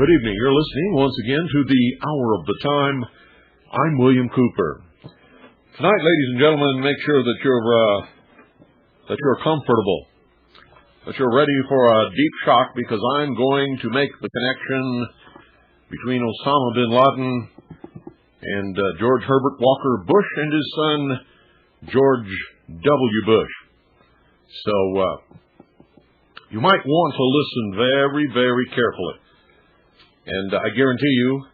Good evening. You're listening once again to the Hour of the Time. I'm William Cooper. Tonight, ladies and gentlemen, make sure that you're comfortable, that you're ready for a deep shock, because I'm going to make the connection between Osama bin Laden and George Herbert Walker Bush and his son George W. Bush. So you might want to listen very, very carefully. And I guarantee you,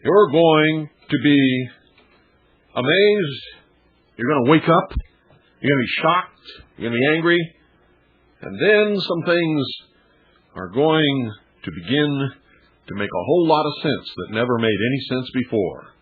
you're going to be amazed. You're going to wake up. You're going to be shocked. You're going to be angry. And then some things are going to begin to make a whole lot of sense that never made any sense before.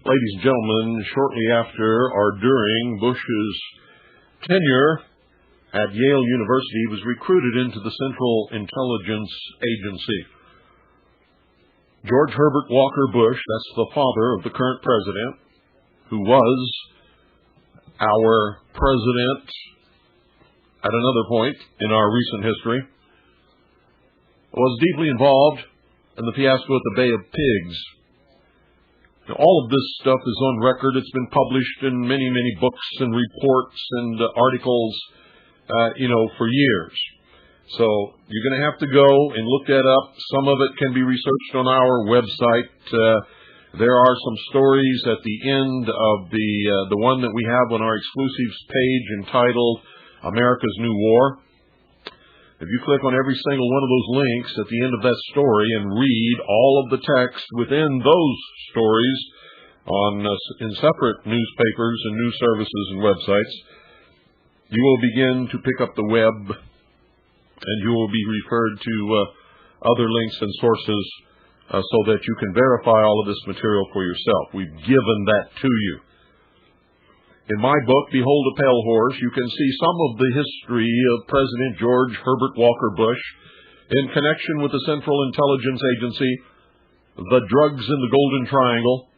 Ladies and gentlemen, shortly after or during Bush's tenure at Yale University, he was recruited into the Central Intelligence Agency. George Herbert Walker Bush, that's the father of the current president, who was our president at another point in our recent history, was deeply involved in the fiasco at the Bay of Pigs. Now, all of this stuff is on record. It's been published in many, many books and reports and articles, for years. So you're going to have to go and look that up. Some of it can be researched on our website. There are some stories at the end of the one that we have on our exclusives page entitled America's New War. If you click on every single one of those links at the end of that story and read all of the text within those stories in separate newspapers and news services and websites, you will begin to pick up the web, and you will be referred to other links and sources so that you can verify all of this material for yourself. We've given that to you. In my book, Behold a Pale Horse, you can see some of the history of President George Herbert Walker Bush in connection with the Central Intelligence Agency, the drugs in the Golden Triangle,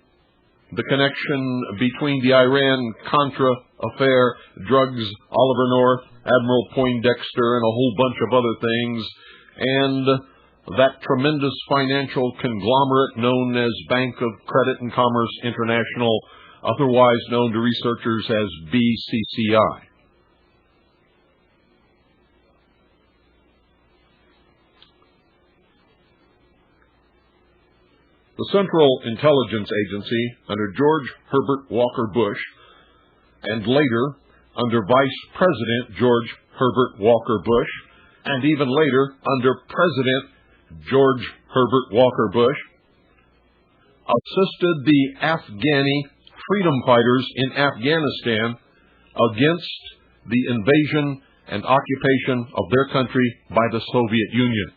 the connection between the Iran-Contra affair, drugs, Oliver North, Admiral Poindexter, and a whole bunch of other things, and that tremendous financial conglomerate known as Bank of Credit and Commerce International, otherwise known to researchers as BCCI. The Central Intelligence Agency, under George Herbert Walker Bush, and later under Vice President George Herbert Walker Bush, and even later under President George Herbert Walker Bush, assisted the Afghani freedom fighters in Afghanistan against the invasion and occupation of their country by the Soviet Union,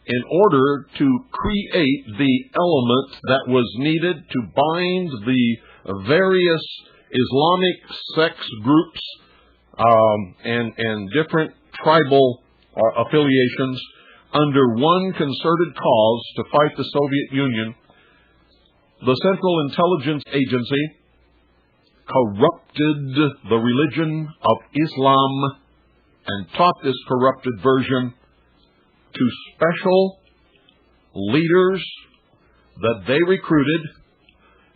in order to create the element that was needed to bind the various Islamic sects groups and different tribal affiliations under one concerted cause to fight the Soviet Union. The Central Intelligence Agency corrupted the religion of Islam and taught this corrupted version to special leaders that they recruited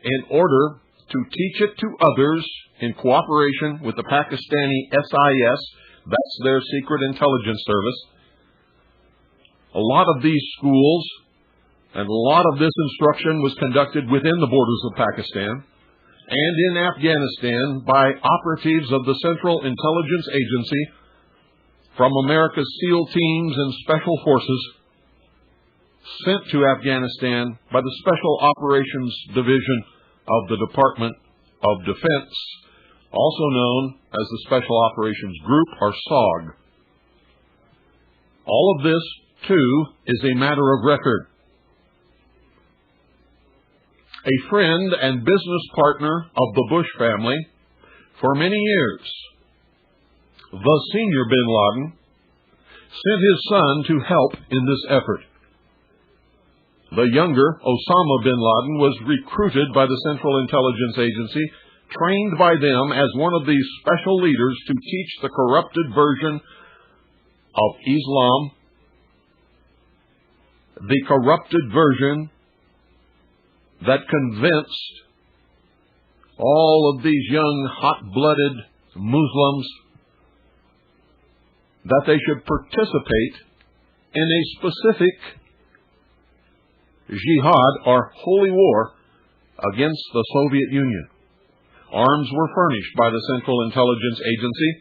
in order to teach it to others in cooperation with the Pakistani SIS, that's their secret intelligence service. A lot of these schools and a lot of this instruction was conducted within the borders of Pakistan and in Afghanistan by operatives of the Central Intelligence Agency from America's SEAL teams and Special Forces sent to Afghanistan by the Special Operations Division of the Department of Defense, also known as the Special Operations Group, or SOG. All of this, too, is a matter of record. A friend and business partner of the Bush family for many years, the senior bin Laden, sent his son to help in this effort. The younger, Osama bin Laden, was recruited by the Central Intelligence Agency, trained by them as one of these special leaders to teach the corrupted version of Islam, the corrupted version that convinced all of these young, hot-blooded Muslims that they should participate in a specific jihad or holy war against the Soviet Union. Arms were furnished by the Central Intelligence Agency,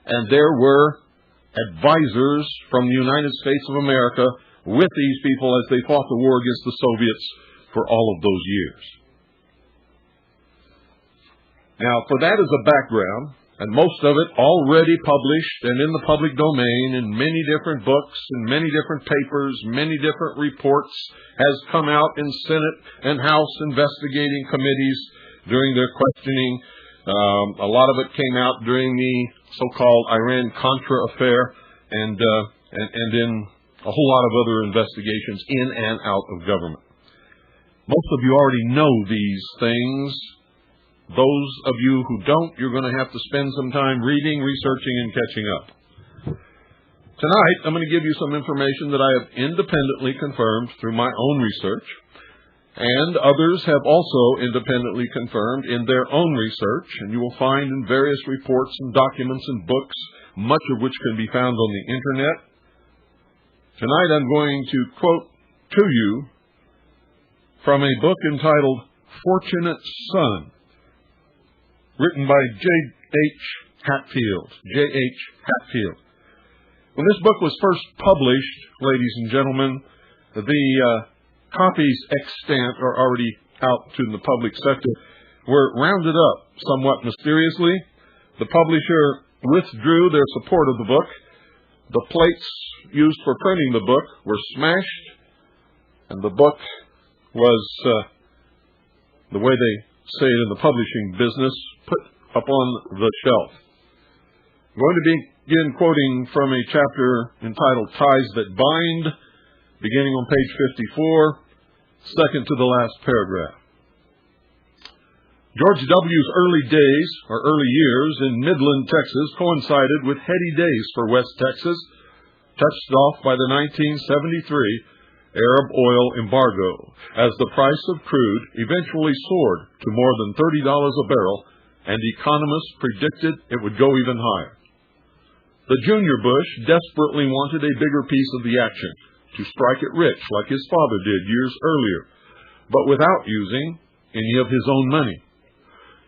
and there were advisors from the United States of America with these people as they fought the war against the Soviets for all of those years. Now, for that as a background, and most of it already published and in the public domain in many different books and many different papers, many different reports, has come out in Senate and House investigating committees during their questioning. A lot of it came out during the so-called Iran-Contra affair and in a whole lot of other investigations in and out of government. Most of you already know these things. Those of you who don't, you're going to have to spend some time reading, researching, and catching up. Tonight, I'm going to give you some information that I have independently confirmed through my own research, and others have also independently confirmed in their own research, and you will find in various reports and documents and books, much of which can be found on the Internet. Tonight, I'm going to quote to you from a book entitled Fortunate Son, written by J.H. Hatfield. J.H. Hatfield. When this book was first published, ladies and gentlemen, the copies extant are already out to the public sector, were rounded up somewhat mysteriously. The publisher withdrew their support of the book. The plates used for printing the book were smashed, and the book was, the way they say it in the publishing business, put up on the shelf. I'm going to begin quoting from a chapter entitled Ties That Bind, beginning on page 54, second to the last paragraph. George W.'s early days, or early years, in Midland, Texas, coincided with heady days for West Texas, touched off by the 1973 Arab oil embargo, as the price of crude eventually soared to more than $30 a barrel, and economists predicted it would go even higher. The junior Bush desperately wanted a bigger piece of the action, to strike it rich like his father did years earlier, but without using any of his own money.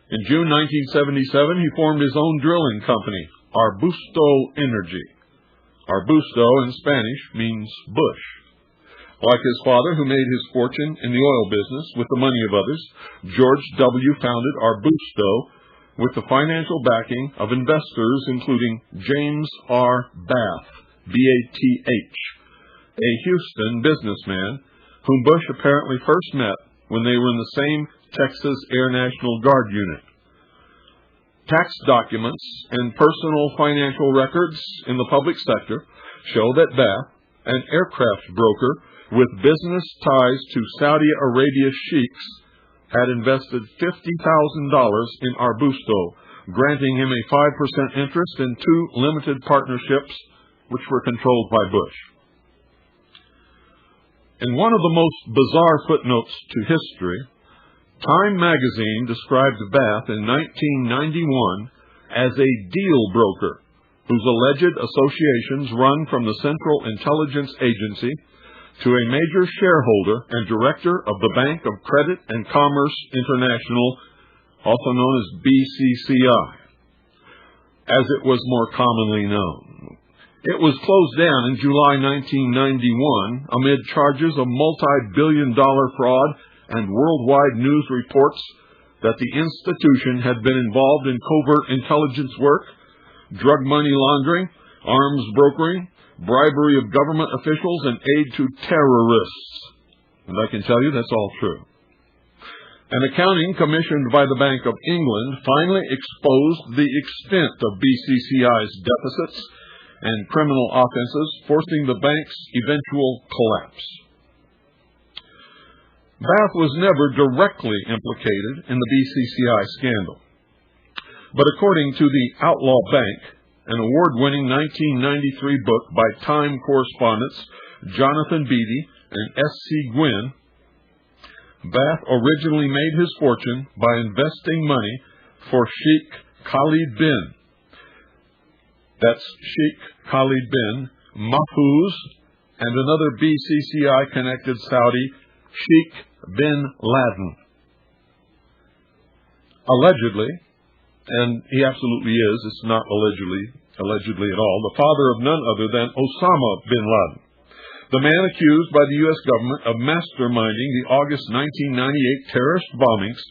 In June 1977, he formed his own drilling company, Arbusto Energy. Arbusto in Spanish means bush. Like his father, who made his fortune in the oil business with the money of others, George W. founded Arbusto with the financial backing of investors including James R. Bath, B-A-T-H, a Houston businessman whom Bush apparently first met when they were in the same Texas Air National Guard unit. Tax documents and personal financial records in the public sector show that Bath, an aircraft broker with business ties to Saudi Arabia sheiks, had invested $50,000 in Arbusto, granting him a 5% interest in 2 limited partnerships which were controlled by Bush. In one of the most bizarre footnotes to history, Time magazine described Bath in 1991 as a deal broker whose alleged associations run from the Central Intelligence Agency to a major shareholder and director of the Bank of Credit and Commerce International, also known as BCCI, as it was more commonly known. It was closed down in July 1991 amid charges of multi-billion-dollar fraud and worldwide news reports that the institution had been involved in covert intelligence work, drug money laundering, arms brokering, bribery of government officials, and aid to terrorists. And I can tell you that's all true. An accounting commissioned by the Bank of England finally exposed the extent of BCCI's deficits and criminal offenses, forcing the bank's eventual collapse. Bath was never directly implicated in the BCCI scandal. But according to the Outlaw Bank, an award-winning 1993 book by Time correspondents Jonathan Beatty and S.C. Gwynn, Bath originally made his fortune by investing money for Sheikh Khalid bin, that's Sheikh Khalid bin Mahfouz, and another BCCI-connected Saudi, Sheikh bin Laden. Allegedly, and he absolutely is, it's not allegedly at all, the father of none other than Osama bin Laden, the man accused by the U.S. government of masterminding the August 1998 terrorist bombings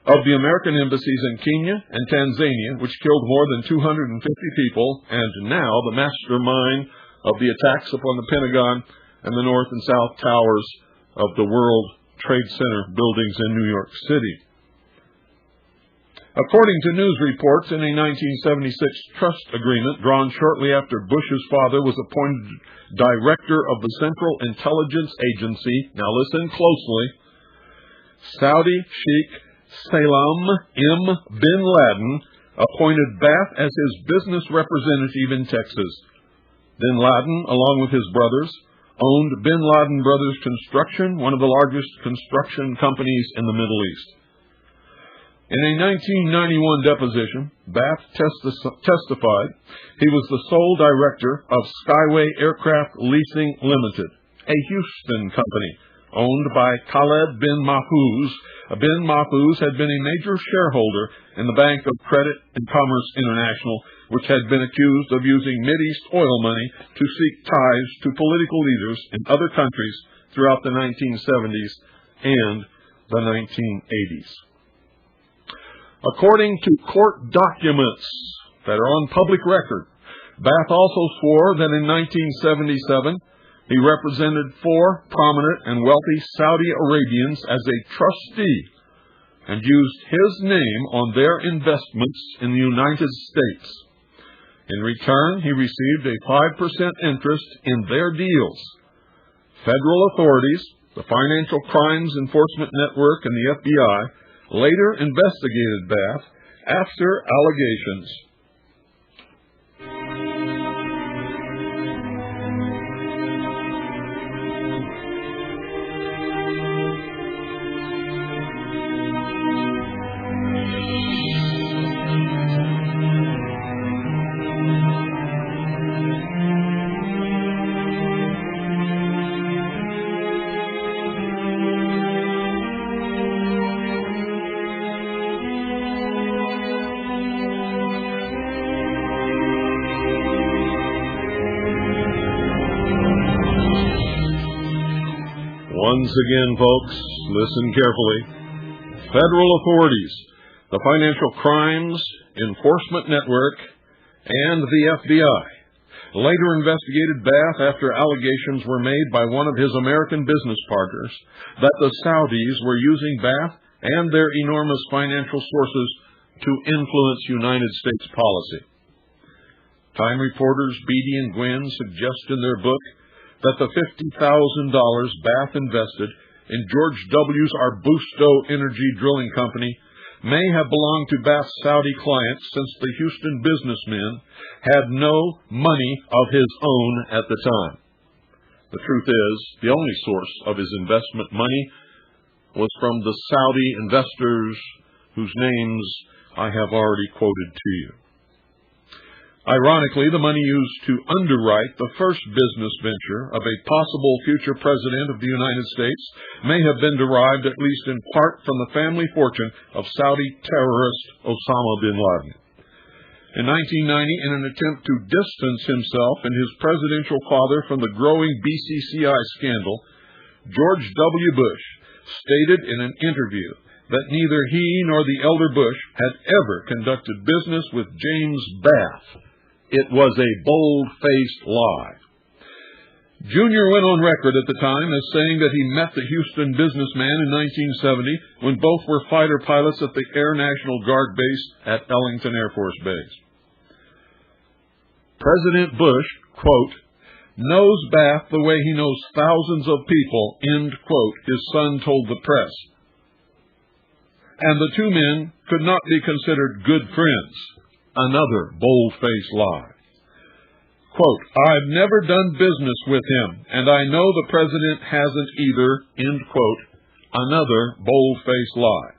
of the American embassies in Kenya and Tanzania, which killed more than 250 people, and now the mastermind of the attacks upon the Pentagon and the North and South Towers of the World Trade Center buildings in New York City. According to news reports, in a 1976 trust agreement drawn shortly after Bush's father was appointed director of the Central Intelligence Agency, now listen closely, Saudi Sheikh Salam bin Laden appointed Bath as his business representative in Texas. Bin Laden, along with his brothers, owned Bin Laden Brothers Construction, one of the largest construction companies in the Middle East. In a 1991 deposition, Bath testified he was the sole director of Skyway Aircraft Leasing Limited, a Houston company owned by Khalid bin Mahfouz. Bin Mahfouz had been a major shareholder in the Bank of Credit and Commerce International, which had been accused of using Mideast oil money to seek ties to political leaders in other countries throughout the 1970s and the 1980s. According to court documents that are on public record, Bath also swore that in 1977 he represented 4 prominent and wealthy Saudi Arabians as a trustee and used his name on their investments in the United States. In return, he received a 5% interest in their deals. Federal authorities, the Financial Crimes Enforcement Network, and the FBI later investigated Bath after allegations. Once again, folks, listen carefully. Federal authorities, the Financial Crimes Enforcement Network, and the FBI later investigated Bath after allegations were made by one of his American business partners that the Saudis were using Bath and their enormous financial sources to influence United States policy. Time reporters Beatty and Gwynn suggest in their book that the $50,000 Bath invested in George W.'s Arbusto Energy Drilling Company may have belonged to Bath's Saudi clients, since the Houston businessman had no money of his own at the time. The truth is, the only source of his investment money was from the Saudi investors whose names I have already quoted to you. Ironically, the money used to underwrite the first business venture of a possible future president of the United States may have been derived, at least in part, from the family fortune of Saudi terrorist Osama bin Laden. In 1990, in an attempt to distance himself and his presidential father from the growing BCCI scandal, George W. Bush stated in an interview that neither he nor the elder Bush had ever conducted business with James Bath. It was a bold-faced lie. Junior went on record at the time as saying that he met the Houston businessman in 1970 when both were fighter pilots at the Air National Guard base at Ellington Air Force Base. President Bush, quote, knows Bath the way he knows thousands of people, end quote, his son told the press. And the two men could not be considered good friends. Another bold-faced lie. Quote, I've never done business with him, and I know the president hasn't either, end quote. Another bold-faced lie.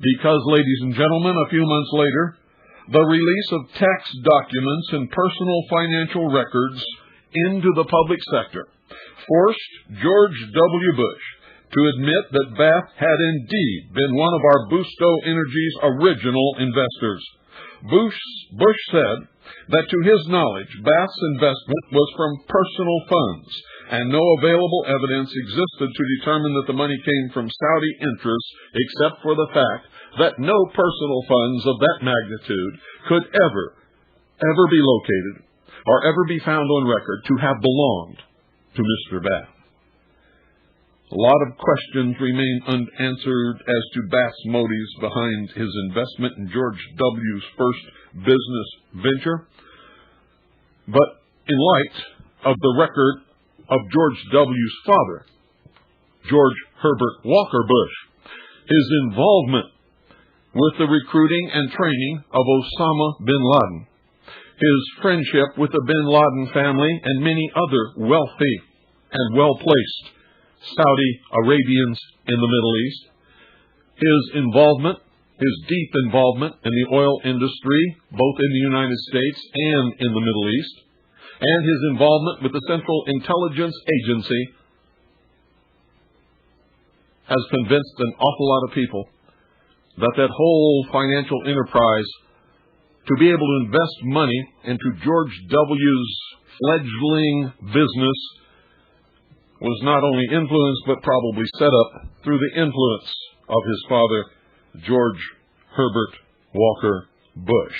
Because, ladies and gentlemen, a few months later, the release of tax documents and personal financial records into the public sector forced George W. Bush to admit that Bath had indeed been one of our Busto Energy's original investors. Bush said that to his knowledge, Bath's investment was from personal funds, and no available evidence existed to determine that the money came from Saudi interests, except for the fact that no personal funds of that magnitude could ever be located or ever be found on record to have belonged to Mr. Bath. A lot of questions remain unanswered as to Bath's motives behind his investment in George W.'s first business venture. But in light of the record of George W.'s father, George Herbert Walker Bush, his involvement with the recruiting and training of Osama bin Laden, his friendship with the bin Laden family and many other wealthy and well-placed Saudi Arabians in the Middle East, his deep involvement in the oil industry, both in the United States and in the Middle East, and his involvement with the Central Intelligence Agency has convinced an awful lot of people that whole financial enterprise, to be able to invest money into George W.'s fledgling business, was not only influenced but probably set up through the influence of his father, George Herbert Walker Bush.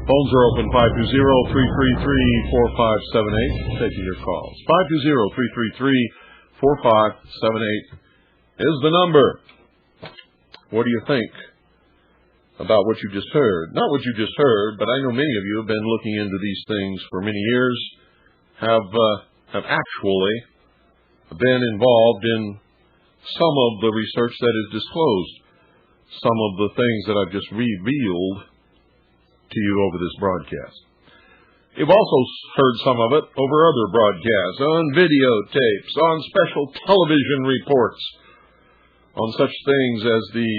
Phones are open, 520-333-4578. Taking your calls. 520-333-4578 is the number. What do you think about what you just heard? Not what you just heard, but I know many of you have been looking into these things for many years, have actually been involved in some of the research that is disclosed, some of the things that I've just revealed to you over this broadcast. You've also heard some of it over other broadcasts, on videotapes, on special television reports, on such things as the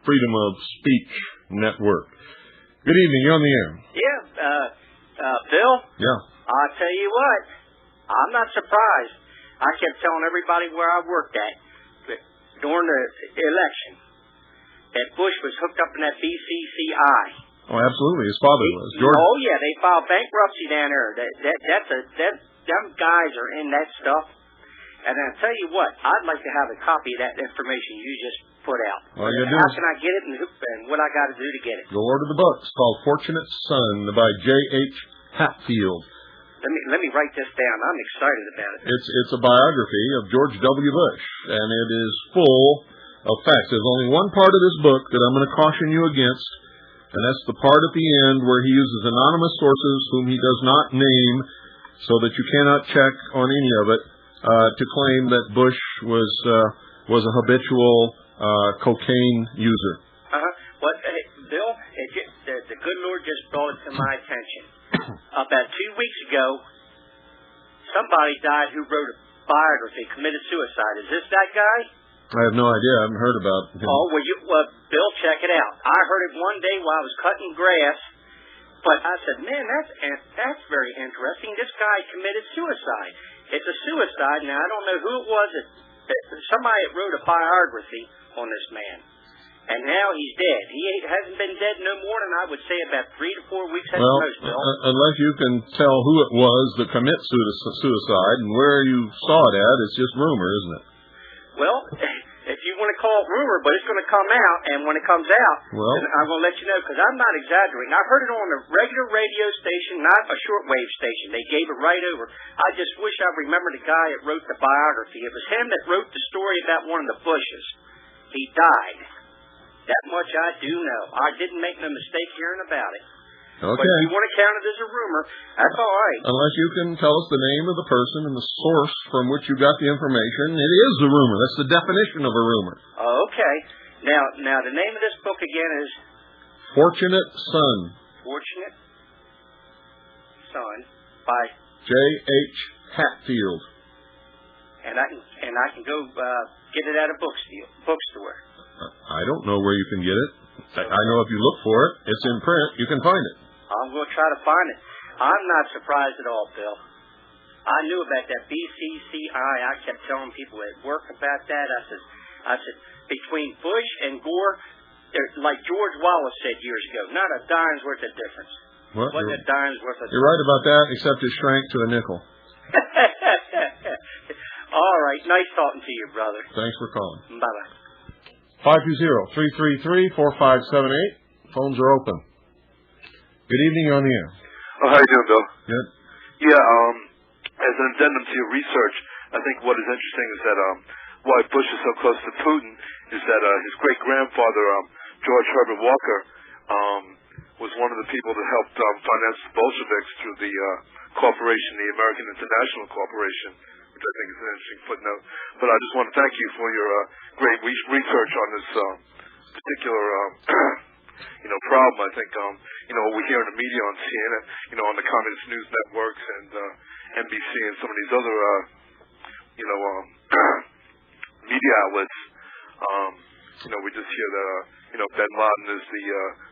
Freedom of Speech Network. Good evening. You're on the air. Yeah, Bill? Yeah. I'll tell you what, I'm not surprised. I kept telling everybody where I worked at during the election that Bush was hooked up in that BCCI. Oh, absolutely. His father was. George. Oh, yeah, they filed bankruptcy down there. Them guys are in that stuff. And I'll tell you what, I'd like to have a copy of that information you just put out. All you How can I get it and what I got to do to get it? Go order the book. It's called Fortunate Son by J.H. Hatfield. Let me write this down. I'm excited about it. It's a biography of George W. Bush, and it is full of facts. There's only one part of this book that I'm going to caution you against, and that's the part at the end where he uses anonymous sources whom he does not name, so that you cannot check on any of it, to claim that Bush was a habitual cocaine user. Well, Bill, the good Lord just brought it to my attention. About 2 weeks ago, somebody died who wrote a biography, committed suicide. Is this that guy? I have no idea. I haven't heard about him. Oh, well, Bill, check it out. I heard it one day while I was cutting grass, but I said, man, that's very interesting. This guy committed suicide. It's a suicide. Now, I don't know who it was. Somebody wrote a biography on this man. And now he's dead. He hasn't been dead no more than, I would say, about 3 to 4 weeks at most, Bill. Unless you can tell who it was that commits suicide and where you saw it at, it's just rumor, isn't it? Well, if you want to call it rumor, but it's going to come out, and when it comes out, then I'm going to let you know, because I'm not exaggerating. I heard it on a regular radio station, not a shortwave station. They gave it right over. I just wish I remembered the guy that wrote the biography. It was him that wrote the story about one of the Bushes. He died. That much I do know. I didn't make no mistake hearing about it. Okay. But if you want to count it as a rumor, that's all right. Unless you can tell us the name of the person and the source from which you got the information, it is a rumor. That's the definition of a rumor. Okay. Now the name of this book again is Fortunate Son. Fortunate Son by J.H. Hatfield. And I can go get it at a bookstore. I don't know where you can get it. I know if you look for it, it's in print, you can find it. I'm going to try to find it. I'm not surprised at all, Bill. I knew about that BCCI. I kept telling people at work about that. I said, between Bush and Gore, like George Wallace said years ago, not a dime's worth of difference. Wasn't a dime's worth of difference. You're right about that, except it shrank to a nickel. All right. Nice talking to you, brother. Thanks for calling. Bye-bye. 520-333-4578. Phones are open. Good evening, you're on the air. Oh, how you doing, Bill? Good. Yeah, as an addendum to your research, I think what is interesting is that why Bush is so close to Putin is that his great-grandfather, George Herbert Walker, was one of the people that helped finance the Bolsheviks through the corporation, the American International Corporation, which I think is an interesting footnote. But I just want to thank you for your great research on this particular, problem. I think, what we hear in the media on CNN, on the communist news networks and NBC and some of these other, media outlets, we just hear that, Bin Laden is the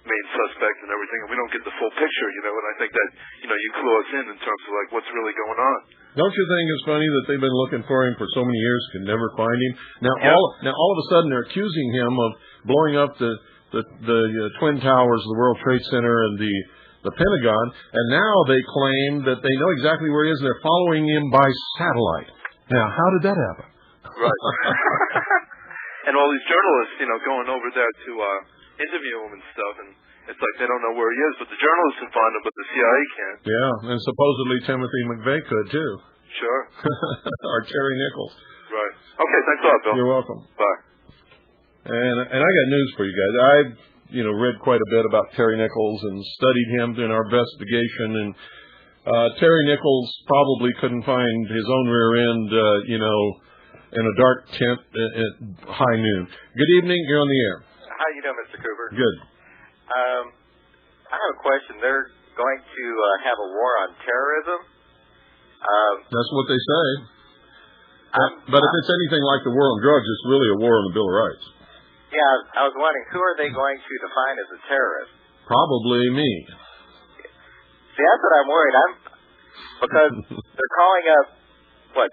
main suspect and everything, and we don't get the full picture, and I think that, you clue us in terms of, what's really going on. Don't you think it's funny that they've been looking for him for so many years, can never find him? Now, all of a sudden, they're accusing him of blowing up the Twin Towers, the World Trade Center, and the Pentagon, and now they claim that they know exactly where he is, and they're following him by satellite. Now, how did that happen? Right. And all these journalists, going over there to interview him and stuff, and it's like they don't know where he is, but the journalists can find him, but the CIA can't. Yeah, and supposedly Timothy McVeigh could, too. Sure. Or Terry Nichols. Right. Okay, thanks a lot, Bill. You're welcome. Bye. And I got news for you guys. I've, read quite a bit about Terry Nichols and studied him in our investigation, and Terry Nichols probably couldn't find his own rear end, in a dark tent at high noon. Good evening. You're on the air. How you doing, Mr. Cooper? Good. I have a question. They're going to have a war on terrorism. That's what they say. But if it's anything like the war on drugs, it's really a war on the Bill of Rights. Yeah, I was wondering, who are they going to define as a terrorist? Probably me. See, that's what I'm worried. Because they're calling up, 35,000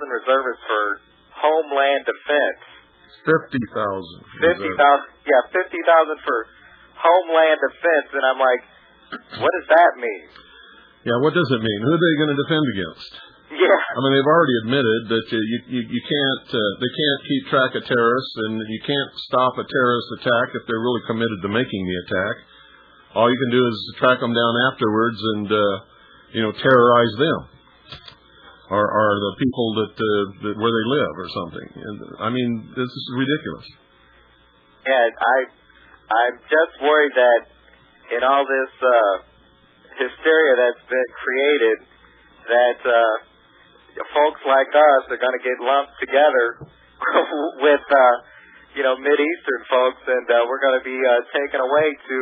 reservists for homeland defense. 50,000. 50,000. Yeah, 50,000 for homeland defense, and I'm like, what does that mean? Yeah, what does it mean? Who are they going to defend against? Yeah. I mean, they've already admitted that you can't, they can't keep track of terrorists, and you can't stop a terrorist attack if they're really committed to making the attack. All you can do is track them down afterwards and, terrorize them, or the people that where they live or something. And I mean, this is ridiculous. Yeah, I'm just worried that in all this hysteria that's been created, that folks like us are going to get lumped together with, Mid-Eastern folks, and we're going to be taken away to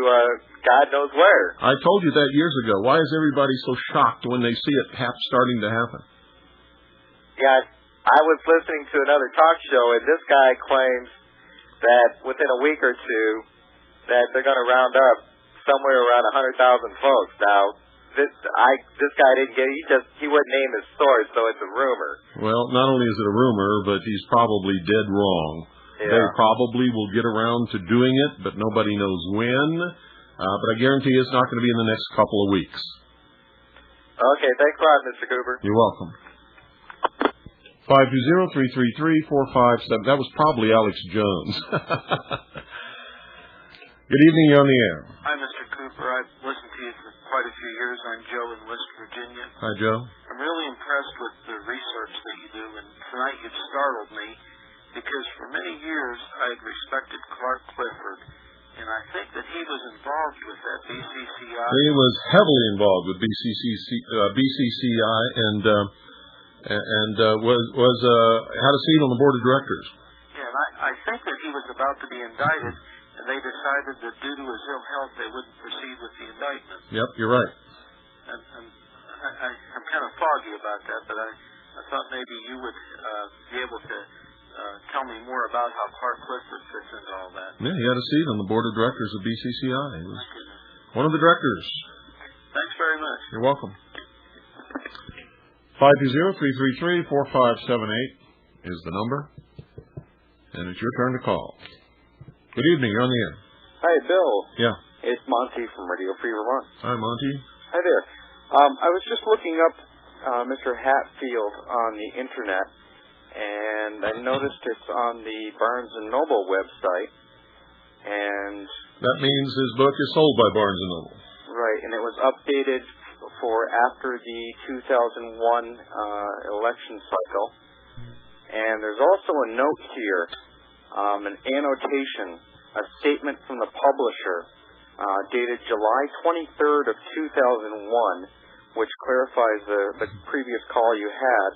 God knows where. I told you that years ago. Why is everybody so shocked when they see it starting to happen? Yeah, I was listening to another talk show, and this guy claims that within a week or two that they're going to round up somewhere around 100,000 folks. Now, this guy didn't get it. He wouldn't name his source, so it's a rumor. Well, not only is it a rumor, but he's probably dead wrong. Yeah. They probably will get around to doing it, but nobody knows when. But I guarantee it's not going to be in the next couple of weeks. Okay, thanks a lot, Mr. Cooper. You're welcome. 520-333-457. That was probably Alex Jones. Good evening, you're on the air. Hi, Mr. Cooper. I've listened to you for quite a few years. I'm Joe in West Virginia. Hi, Joe. I'm really impressed with the research that you do, and tonight you've startled me because for many years I had respected Clark Clifford, and I think that he was involved with that BCCI. He was heavily involved with BCCI and was had a seat on the board of directors. Yeah, and I think that he was about to be indicted, and they decided that due to his ill health they wouldn't proceed with the indictment. Yep, you're right. And I'm kind of foggy about that, but I thought maybe you would be able to tell me more about how Clark Clifford fits into all that. Yeah, he had a seat on the board of directors of BCCI. He was one of the directors. Thanks very much. You're welcome. 520-333-4578 is the number, and it's your turn to call. Good evening, you're on the air. Hi, Bill. Yeah. It's Monty from Radio Free Vermont. Hi, Monty. Hi there. I was just looking up Mr. Hatfield on the internet, and I noticed it's on the Barnes & Noble website, and... That means his book is sold by Barnes & Noble. Right, and it was updated for after the 2001 election cycle. And there's also a note here, an annotation, a statement from the publisher, dated July 23rd of 2001, which clarifies the previous call you had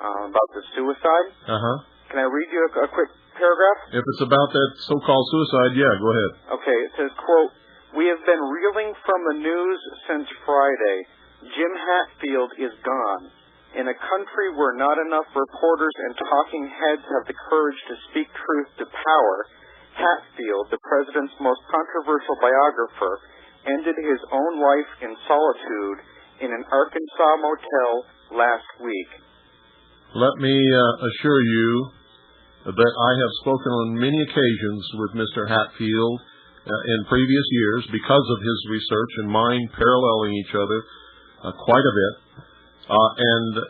about the suicide. Uh-huh. Can I read you a quick paragraph? If it's about that so-called suicide, yeah, go ahead. Okay, it says, quote, "We have been reeling from the news since Friday. Jim Hatfield is gone. In a country where not enough reporters and talking heads have the courage to speak truth to power, Hatfield, the president's most controversial biographer, ended his own life in solitude in an Arkansas motel last week." Let me assure you that I have spoken on many occasions with Mr. Hatfield in previous years because of his research and mine paralleling each other quite a bit. And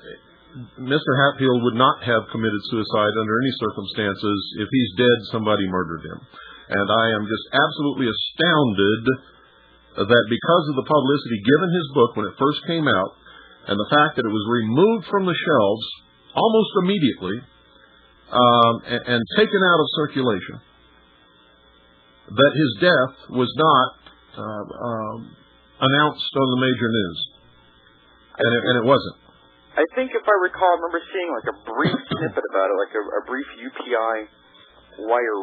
Mr. Hatfield would not have committed suicide under any circumstances. If he's dead, somebody murdered him. And I am just absolutely astounded that because of the publicity given his book when it first came out, and the fact that it was removed from the shelves almost immediately and taken out of circulation, that his death was not announced on the major news. And it wasn't. I think if I recall, I remember seeing like a brief snippet about it, like a brief UPI wire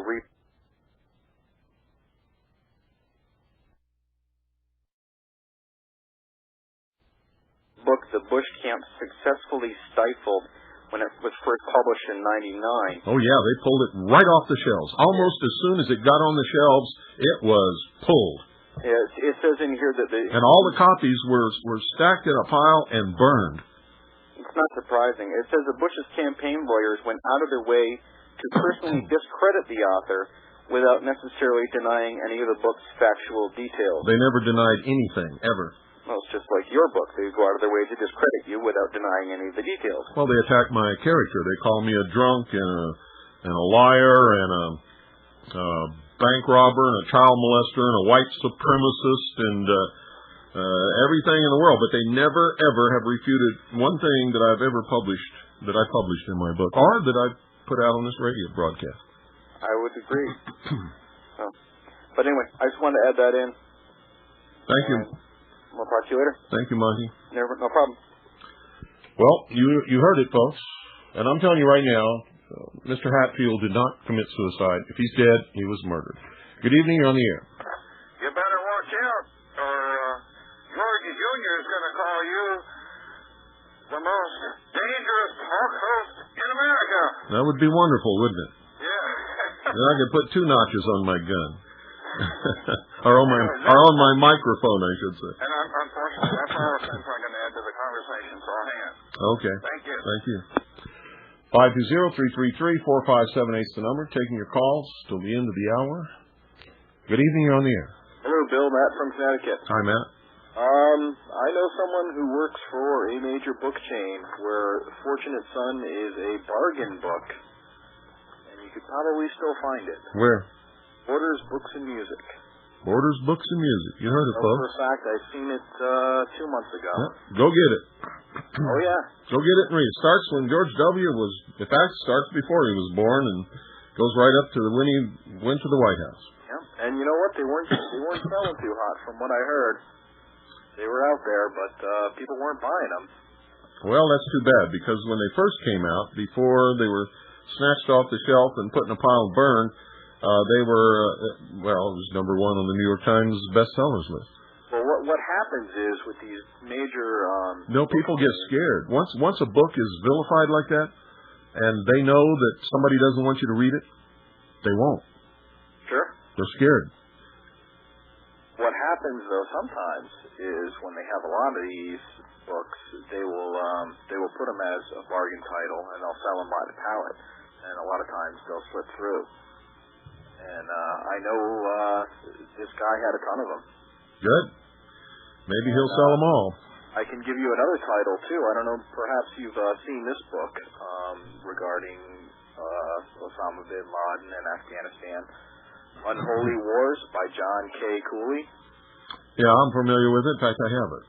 book, The Bush Camp Successfully Stifled, when it was first published in '99. Oh yeah, they pulled it right off the shelves. Almost as soon as it got on the shelves, it was pulled. It says in here that and all the copies were stacked in a pile and burned. It's not surprising. It says that Bush's campaign lawyers went out of their way to personally discredit the author without necessarily denying any of the book's factual details. They never denied anything, ever. Well, it's just like your book. They go out of their way to discredit you without denying any of the details. Well, they attack my character. They call me a drunk and a liar and a bank robber and a child molester and a white supremacist and everything in the world. But they never, ever have refuted one thing that I've ever published, that I published in my book, or that I put out on this radio broadcast. I would agree. But anyway, I just wanted to add that in. Thank you. We'll talk to you later. Thank you, Monty. No problem. Well, you heard it, folks. And I'm telling you right now, Mr. Hatfield did not commit suicide. If he's dead, he was murdered. Good evening, you're on the air. You better watch out, or George Jr. is going to call you the most dangerous talk host in America. That would be wonderful, wouldn't it? Yeah. Then I could put 2 notches on my gun. or on my microphone, I should say. And unfortunately, that's all the things I'm going to add to the conversation, so I'll hang up. Okay. Thank you. Thank you. 520-333-4578 is the number. Taking your calls till the end of the hour. Good evening, you're on the air. Hello, Bill. Matt from Connecticut. Hi, Matt. I know someone who works for a major book chain where Fortunate Son is a bargain book. And you could probably still find it. Where? Borders Books and Music. Borders Books and Music. You heard it, folks. For a fact, I've seen it 2 months ago. Yeah. Go get it. Oh, yeah. Go get it and read. It starts when George W. was, in fact, starts before he was born and goes right up to when he went to the White House. Yeah. And you know what? They weren't selling too hot from what I heard. They were out there, but people weren't buying them. Well, that's too bad, because when they first came out, before they were snatched off the shelf and put in a pile and burned, they were, it was #1 on the New York Times bestsellers list. Well, what happens is with these major... people get scared. Once a book is vilified like that, and they know that somebody doesn't want you to read it, they won't. Sure. They're scared. What happens, though, sometimes is when they have a lot of these books, they will put them as a bargain title, and they'll sell them by the pallet. And a lot of times they'll slip through. And I know this guy had a ton of them. Good. Maybe he'll sell them all. I can give you another title, too. I don't know, perhaps you've seen this book regarding Osama bin Laden and Afghanistan. Unholy Wars by John K. Cooley. Yeah, I'm familiar with it. In fact, I have it.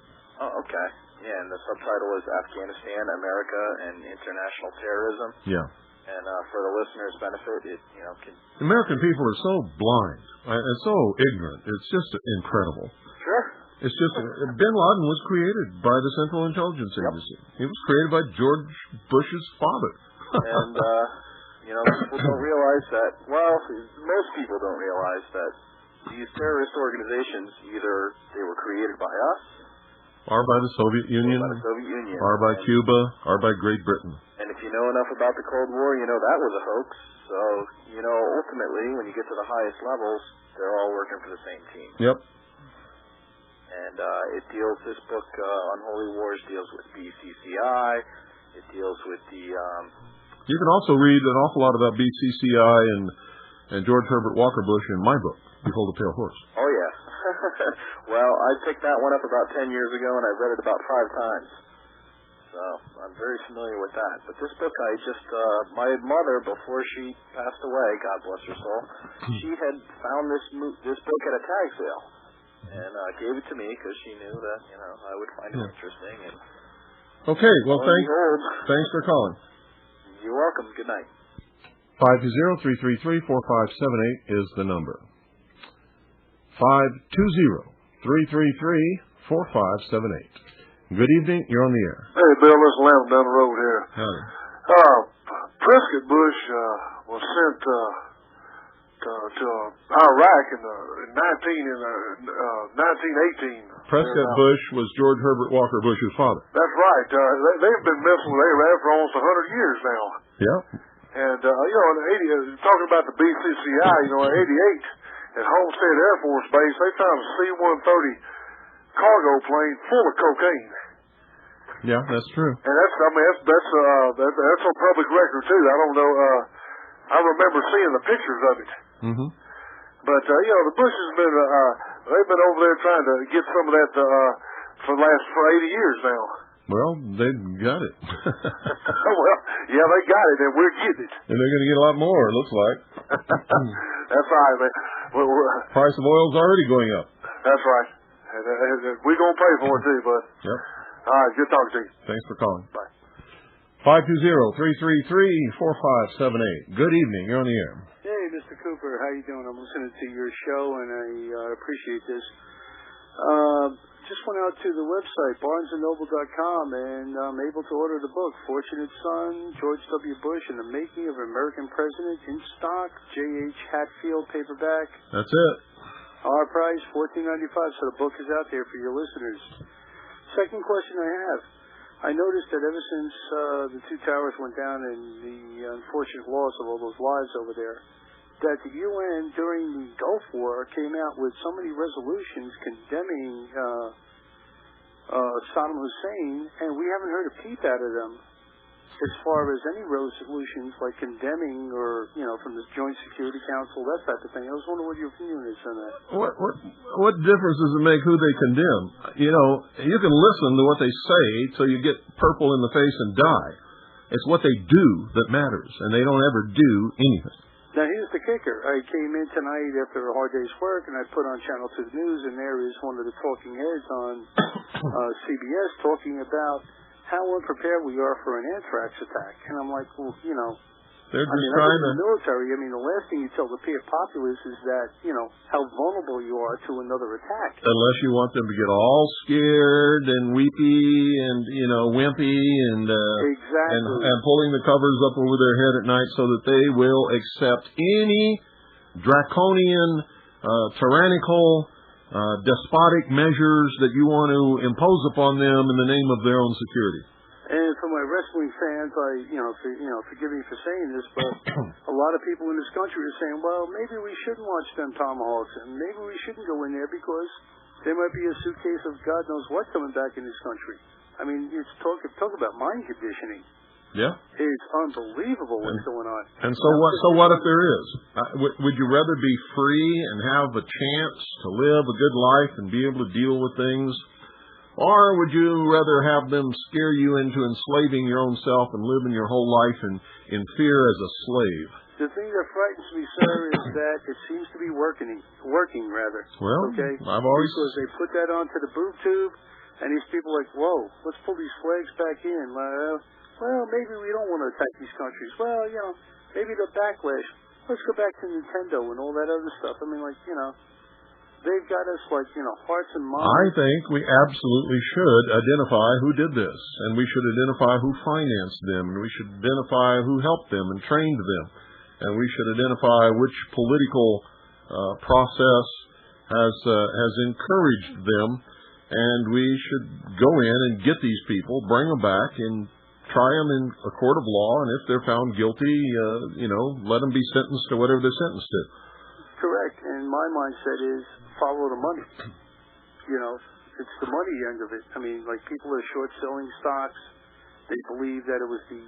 Oh, okay. Yeah, and the subtitle is Afghanistan, America, and International Terrorism. Yeah. And for the listener's benefit, it can... American people are so blind and so ignorant. It's just incredible. Sure. It's just bin Laden was created by the Central Intelligence Agency. He was created by George Bush's father. And people don't realize that. Well, most people don't realize that these terrorist organizations either they were created by us, or by the Soviet Union, or by Cuba, or by Great Britain. And if you know enough about the Cold War, you know that was a hoax. So, ultimately, when you get to the highest levels, they're all working for the same team. Yep. And this book, Unholy Wars, deals with BCCI. It deals with the... You can also read an awful lot about BCCI and George Herbert Walker Bush in my book, Behold a Pale Horse. Oh, yeah. Well, I picked that one up about 10 years ago, and I've read it about 5 times. So I'm very familiar with that. But this book, my mother, before she passed away, God bless her soul, she had found this book at a tag sale and gave it to me because she knew that I would find it interesting. And okay, well, thanks for calling. You're welcome. Good night. 520-333-4578 is the number. 520-333-4578. Good evening. You're on the air. Hey, Bill. This is Lamb down the road here. Howdy. Prescott Bush was sent to to Iraq in 1918. Prescott Bush was George Herbert Walker Bush's father. That's right. They've been messing with Iraq for almost 100 years now. Yeah. And, in talking about the BCCI, in 88 at Homestead Air Force Base, they found a C-130 cargo plane full of cocaine. Yeah, that's true. And that's on public record too. I don't know. I remember seeing the pictures of it. Mm-hmm. But the Bush has been they've been over there trying to get some of that for 80 years now. Well, they've got it. Well, yeah, they got it, and we're getting it. And they're going to get a lot more. It looks like. That's right, man. Price of oil's already going up. That's right. And we're gonna pay for it too, bud. Yep. All right, good talking to you. Thanks for calling. Bye. 520-333-4578. Good evening. You're on the air. Hey, Mr. Cooper. How you doing? I'm listening to your show, and I appreciate this. Just went out to the website, barnesandnoble.com, and I'm able to order the book, Fortunate Son, George W. Bush and the Making of an American President, in stock, J.H. Hatfield paperback. That's it. Our price, $14.95, so the book is out there for your listeners. Second question I have. I noticed that ever since the two towers went down and the unfortunate loss of all those lives over there, that the UN during the Gulf War came out with so many resolutions condemning Saddam Hussein, and we haven't heard a peep out of them as far as any resolutions like condemning or, from the Joint Security Council, that type of thing. I was wondering what your opinion is on that. What difference does it make who they condemn? You can listen to what they say till you get purple in the face and die. It's what they do that matters, and they don't ever do anything. Now, here's the kicker. I came in tonight after a hard day's work, and I put on Channel 2 News, and there is one of the talking heads on CBS talking about how unprepared we are for an anthrax attack. And I'm like, well, they're just trying to... the military, the last thing you tell the populace is that, how vulnerable you are to another attack. Unless you want them to get all scared and weepy and, wimpy and exactly. and pulling the covers up over their head at night so that they will accept any draconian, tyrannical, despotic measures that you want to impose upon them in the name of their own security. And for my wrestling fans, forgive me for saying this, but a lot of people in this country are saying, well, maybe we shouldn't watch them tomahawks, and maybe we shouldn't go in there because there might be a suitcase of God knows what coming back in this country. It's talk about mind conditioning. Yeah. It's unbelievable what's going on. And so what if there is? Would you rather be free and have a chance to live a good life and be able to deal with things? Or would you rather have them scare you into enslaving your own self and living your whole life in fear as a slave? The thing that frightens me, sir, is that it seems to be working rather. Well, okay? Because they put that onto the boob tube, and these people are like, whoa, let's pull these flags back in. Well, maybe we don't want to attack these countries. Well, maybe the backlash. Let's go back to Nintendo and all that other stuff. They've got us hearts and minds. I think we absolutely should identify who did this, and we should identify who financed them, and we should identify who helped them and trained them, and we should identify which political process has encouraged them, and we should go in and get these people, bring them back, and try them in a court of law, and if they're found guilty, let them be sentenced to whatever they're sentenced to. Correct, and my mindset is follow the money. It's the money end of it. People are short selling stocks. They believe that it was the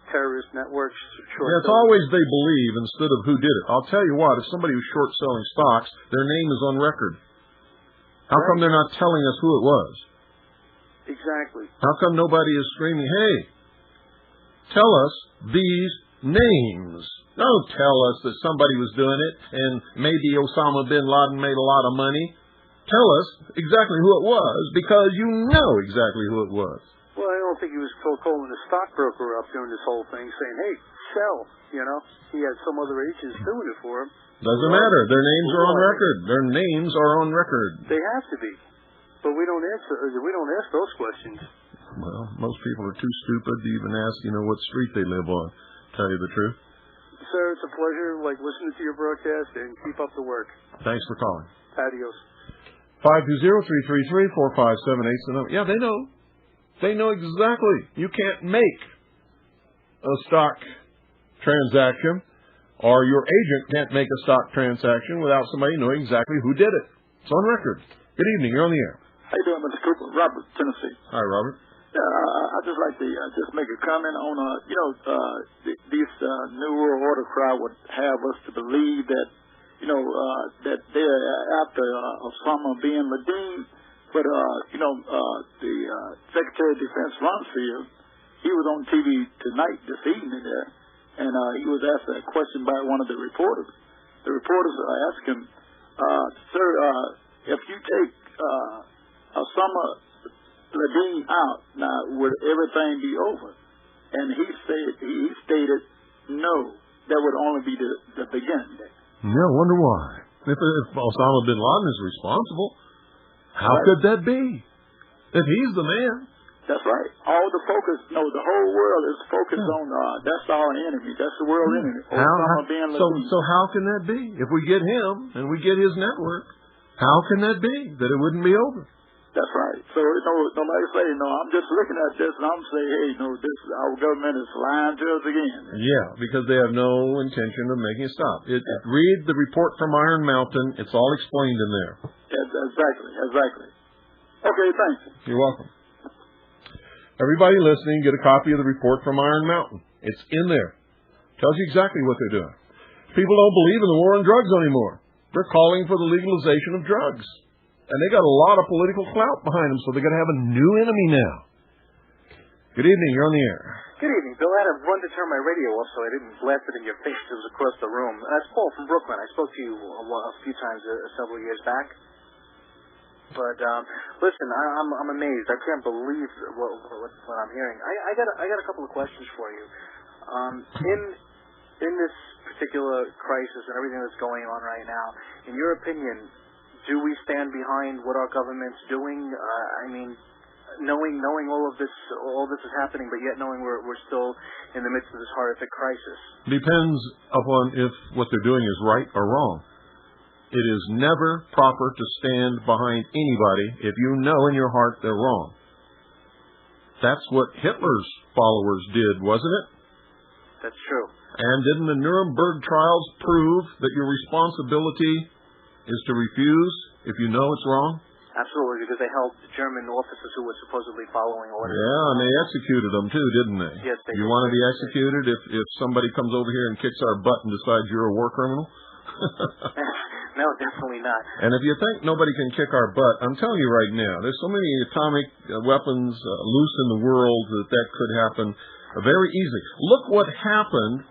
terrorist networks. It's always they believe instead of who did it. I'll tell you what, if somebody was short selling stocks, their name is on record. How come they're not telling us who it was? Exactly. How come nobody is screaming, hey, tell us these names? Don't tell us that somebody was doing it and maybe Osama bin Laden made a lot of money. Tell us exactly who it was, because you know exactly who it was. Well, I don't think he was calling the stockbroker up during this whole thing saying, hey, sell. He had some other agents doing it for him. Doesn't matter. Their names are on record. Their names are on record. They have to be. But we don't ask those questions. Well, most people are too stupid to even ask, what street they live on, to tell you the truth. sir. It's a pleasure, listening to your broadcast, and keep up the work. Thanks for calling. Adios. 520-333-4578. Yeah, they know. They know exactly. You can't make a stock transaction, or your agent can't make a stock transaction without somebody knowing exactly who did it. It's on record. Good evening. You're on the air. How you doing, Mr. Cooper? Robert, Tennessee. Hi, Robert. I'd just like to just make a comment on, this New World Order crowd would have us to believe that, that they're after Osama bin Laden. But, the Secretary of Defense Rumsfeld, he was on TV tonight, this evening there, and he was asked a question by one of the reporters. The reporters asked him, sir, if you take Osama Laden out, now would everything be over? And he stated, no, that would only be the beginning. Yeah, I wonder why. If Osama bin Laden is responsible, how could that be? If he's the man. That's right. All the focus, the whole world is focused on, that's our enemy. That's the world enemy. Osama bin Laden. So how can that be? If we get him and we get his network, how can that be that it wouldn't be over? That's right. So, like I say, I'm just looking at this and I'm saying, hey, our government is lying to us again. Yeah, because they have no intention of making it stop. Read the report from Iron Mountain. It's all explained in there. Exactly. Okay, thanks. You're welcome. Everybody listening, get a copy of the report from Iron Mountain. It's in there. Tells you exactly what they're doing. People don't believe in the war on drugs anymore. They're calling for the legalization of drugs. And they got a lot of political clout behind them, so they're going to have a new enemy now. Good evening. You're on the air. Good evening, Bill. I had to run to turn my radio off so I didn't blast it in your face. It was across the room. That's Paul from Brooklyn. I spoke to you a few times several years back. But listen, I'm amazed. I can't believe what I'm hearing. I got a couple of questions for you. In this particular crisis and everything that's going on right now, in your opinion, do we stand behind what our government's doing? Knowing all this is happening, but yet knowing we're still in the midst of this horrific crisis. Depends upon if what they're doing is right or wrong. It is never proper to stand behind anybody if you know in your heart they're wrong. That's what Hitler's followers did, wasn't it? That's true. And didn't the Nuremberg trials prove that your responsibility is to refuse if you know it's wrong? Absolutely, because they held German officers who were supposedly following orders. Yeah, and they executed them too, didn't they? Yes, they did. You want to be executed if somebody comes over here and kicks our butt and decides you're a war criminal? No, definitely not. And if you think nobody can kick our butt, I'm telling you right now, there's so many atomic weapons loose in the world that could happen very easily. Look what happened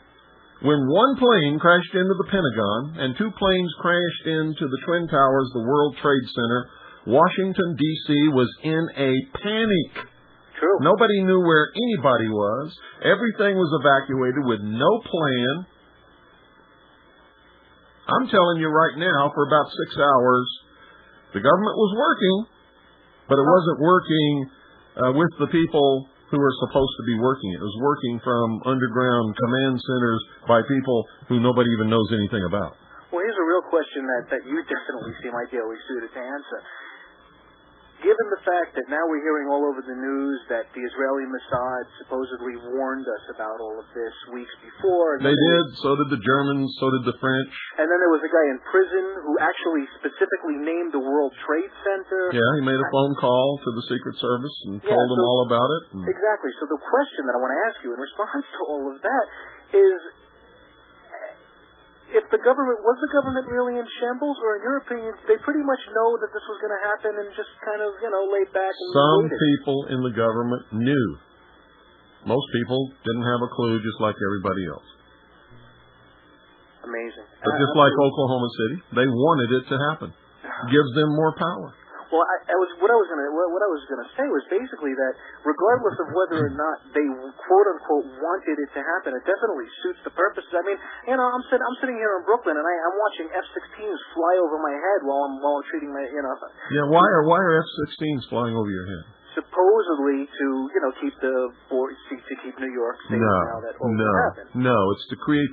when one plane crashed into the Pentagon and two planes crashed into the Twin Towers, the World Trade Center. Washington, D.C. was in a panic. True. Nobody knew where anybody was. Everything was evacuated with no plan. I'm telling you right now, for about 6 hours, the government was working, but it wasn't working with the people who were supposed to be working. It was working from underground command centers by people who nobody even knows anything about. Well, here's a real question that you definitely seem ideally suited to answer. Given the fact that now we're hearing all over the news that the Israeli Mossad supposedly warned us about all of this weeks before. They did. So did the Germans. So did the French. And then there was a guy in prison who actually specifically named the World Trade Center. Yeah, he made a phone call to the Secret Service and told them all about it. Exactly. So the question that I want to ask you in response to all of that is, if the government really in shambles, or in your opinion, they pretty much know that this was going to happen and just kind of, laid back and Some waited? people in the government knew. Most people didn't have a clue, just like everybody else. Amazing. But just like Oklahoma City, they wanted it to happen. Gives them more power. Well, what I was gonna say was basically that regardless of whether or not they quote unquote wanted it to happen, it definitely suits the purposes. I mean, I'm sitting here in Brooklyn and I'm watching F-16s fly over my head while I'm treating my. Yeah, why are F-16s flying over your head? supposedly to keep New York safe now that all this happened. No, it's to create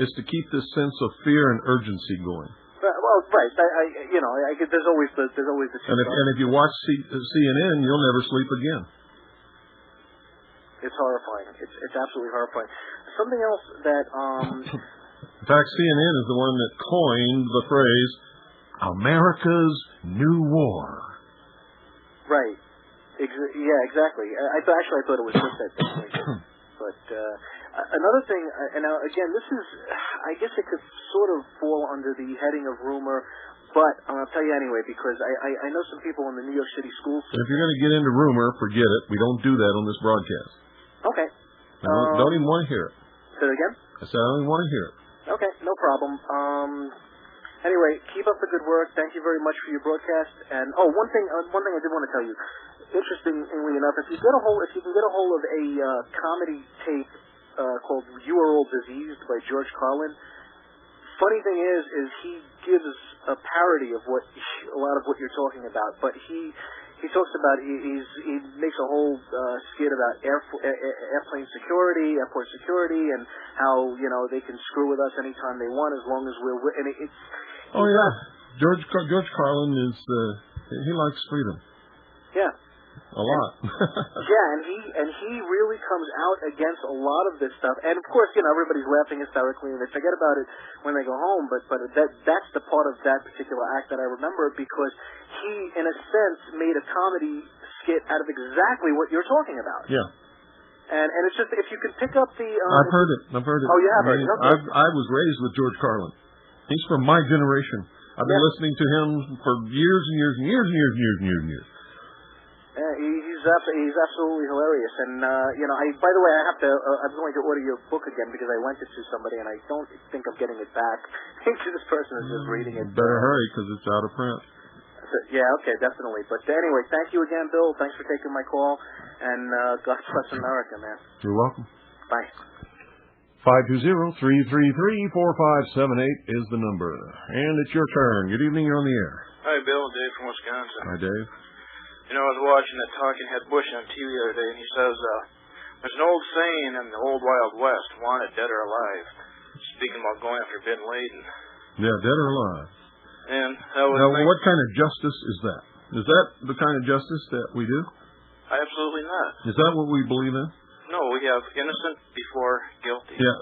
it's to keep this sense of fear and urgency going. Well, right. There's always the. And if you watch CNN, you'll never sleep again. It's horrifying. It's absolutely horrifying. Something else that. In fact, CNN is the one that coined the phrase "America's New War." Right. Yeah, exactly. I thought it was just that thing. But another thing, and now again, this is, I guess it could sort of fall under the heading of rumor, but I'll tell you anyway because I know some people in the New York City school system. If you're going to get into rumor, forget it. We don't do that on this broadcast. Okay. Don't even want to hear it. Say it again? I said I don't even want to hear it. Okay, no problem. Anyway, keep up the good work. Thank you very much for your broadcast. And one thing I did want to tell you. Interestingly enough, if you can get a hold of a comedy tape called "You Are All Diseased" by George Carlin. Funny thing is he gives a parody of a lot of what you're talking about, but he talks about he makes a whole skit about airplane security, airport security, and how they can screw with us anytime they want as long as we're and it's. Oh yeah, George Carlin is he likes freedom. Yeah. A lot. Yeah, and he really comes out against a lot of this stuff. And of course, everybody's laughing hysterically and they forget about it when they go home. But that's the part of that particular act that I remember because he, in a sense, made a comedy skit out of exactly what you're talking about. Yeah. And it's just if you can pick up the. I've heard it. Oh, you have heard it. Okay. I was raised with George Carlin. He's from my generation. I've been listening to him for years and years and years and years and years and years and years. He's absolutely hilarious, and by the way, I'm going to order your book again because I lent it to somebody, and I don't think I'm getting it back. This person is just reading it. Better hurry because it's out of print. Yeah, okay, definitely. But anyway, thank you again, Bill. Thanks for taking my call, and God bless America, man. You're welcome. Bye. 520-333-4578 is the number, and it's your turn. Good evening. You're on the air. Hi, Bill. Dave from Wisconsin. Hi, Dave. I was watching that Talking Head Bush on TV the other day, and he says, there's an old saying in the old Wild West, wanted dead or alive, speaking about going after Bin Laden. Yeah, dead or alive. And that was now, what kind of justice is that? Is that the kind of justice that we do? Absolutely not. Is that what we believe in? No, we have innocent before guilty. Yeah,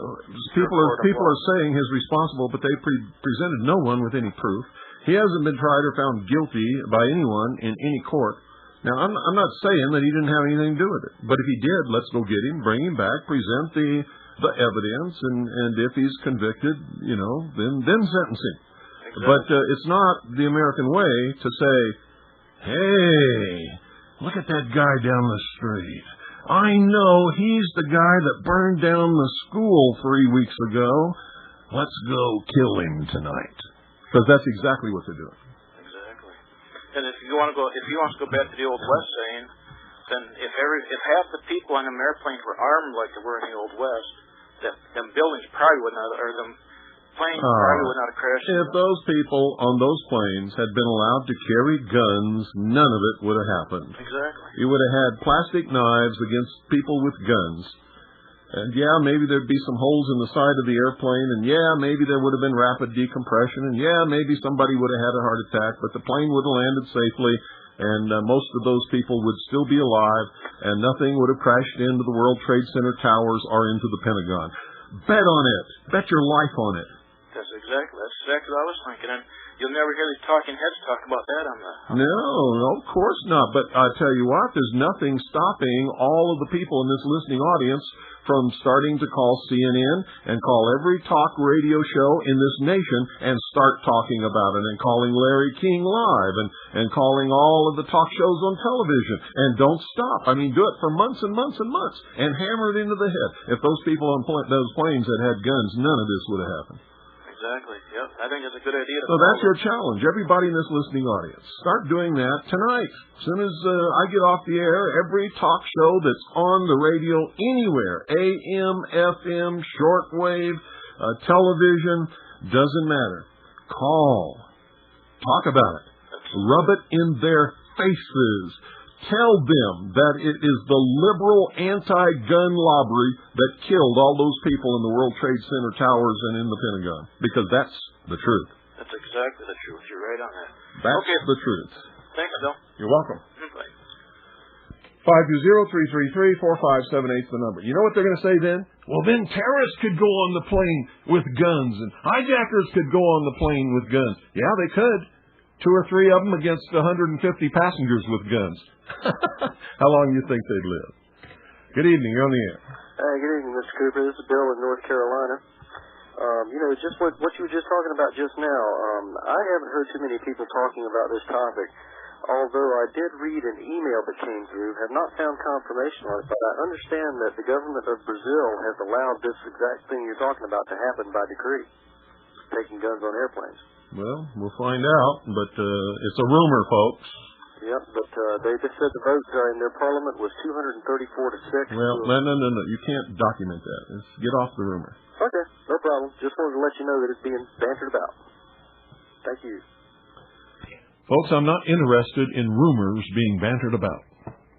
people are saying he's responsible, but they presented no one with any proof. He hasn't been tried or found guilty by anyone in any court. Now, I'm not saying that he didn't have anything to do with it, but if he did, let's go get him, bring him back, present the evidence, and if he's convicted, then sentence him. Exactly. But it's not the American way to say, hey, look at that guy down the street. I know he's the guy that burned down the school 3 weeks ago. Let's go kill him tonight. Because that's exactly what they're doing. Exactly. And if you want to go back to the Old West saying, then if half the people on them airplanes were armed like they were in the Old West, them buildings probably would not, or them planes probably would not have crashed. If those people on those planes had been allowed to carry guns, none of it would have happened. Exactly. You would have had plastic knives against people with guns. And yeah, maybe there'd be some holes in the side of the airplane, and yeah, maybe there would have been rapid decompression, and yeah, maybe somebody would have had a heart attack, but the plane would have landed safely, and most of those people would still be alive, and nothing would have crashed into the World Trade Center towers or into the Pentagon. Bet on it. Bet your life on it. That's exactly what I was thinking, and you'll never hear these talking heads talk about that on the... No, of course not, but I tell you what, there's nothing stopping all of the people in this listening audience from starting to call CNN and call every talk radio show in this nation and start talking about it, and calling Larry King live and calling all of the talk shows on television. And don't stop. I mean, do it for months and months and months and hammer it into the head. If those people on those planes had guns, none of this would have happened. Exactly. Yep. I think it's a good idea. So that's your challenge. Everybody in this listening audience, start doing that tonight. As soon as I get off the air, every talk show that's on the radio anywhere, AM, FM, shortwave, television, doesn't matter. Call. Talk about it. Rub it in their faces. Tell them that it is the liberal anti-gun lobby that killed all those people in the World Trade Center towers and in the Pentagon, because that's the truth. That's exactly the truth. You're right on that. That's the truth. Thanks, Bill. You're welcome. Bye. 520-333-4578 is the number. You know what they're going to say then? Well, then terrorists could go on the plane with guns, and hijackers could go on the plane with guns. Yeah, they could. 2 or 3 of them against 150 passengers with guns. How long do you think they'd live? Good evening. You're on the air. Good evening, Mr. Cooper. This is Bill in North Carolina. Just what you were just talking about just now, I haven't heard too many people talking about this topic, although I did read an email that came through, have not found confirmation on it, but I understand that the government of Brazil has allowed this exact thing you're talking about to happen by decree, taking guns on airplanes. Well, we'll find out, but it's a rumor, folks. Yep, but they just said the vote in their parliament was 234-6. Well, no. You can't document that. Let's get off the rumor. Okay, no problem. Just wanted to let you know that it's being bantered about. Thank you. Folks, I'm not interested in rumors being bantered about.